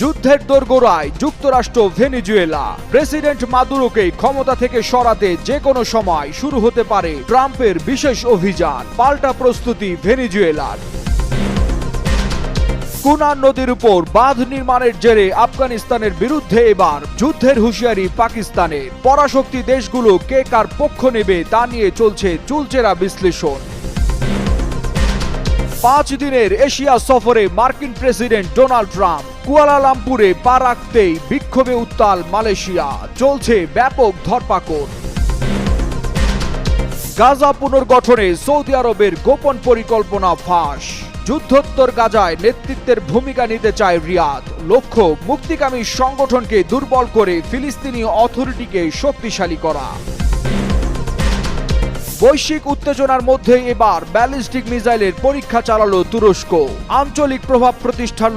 যুদ্ধের দোরগোড়ায় যুক্তরাষ্ট্র ভেনেজুয়েলা। প্রেসিডেন্ট মাদুরোকে ক্ষমতা থেকে সরাতে যে কোনো সময় শুরু হতে পারে ট্রাম্পের বিশেষ অভিযান। পাল্টা প্রস্তুতি ভেনেজুয়েলার। কুনার নদীর উপর বাঁধ নির্মাণের জেরে আফগানিস্তানের বিরুদ্ধে এবার যুদ্ধের হুঁশিয়ারি পাকিস্তানের। পরাশক্তি দেশগুলো কে কার পক্ষ নেবে তা নিয়ে চলছে চুলচেরা বিশ্লেষণ। 5 দিনের এশিয়া সফরে মার্কিন প্রেসিডেন্ট ডোনাল্ড ট্রাম্প। কুয়ালালামপুরে পা রাখতেই বিক্ষোভে উত্তাল মালয়েশিয়া। চলছে ব্যাপক ধরপাকড়। গাজা পুনর্গঠনে সৌদি আরবের গোপন পরিকল্পনা ফাঁস। যুদ্ধোত্তর গাজায় নেতৃত্বের ভূমিকা নিতে চায় রিয়াদ। লক্ষ্য মুক্তিকামী সংগঠনকে দুর্বল করে ফিলিস্তিনি অথরিটিকে শক্তিশালী করা। বৈশ্বিক উত্তেজনার মধ্যে এবার ব্যালিস্টিক মিসাইলের পরীক্ষা চালালো তুরস্ক। আঞ্চলিক প্রভাব প্রতিষ্ঠার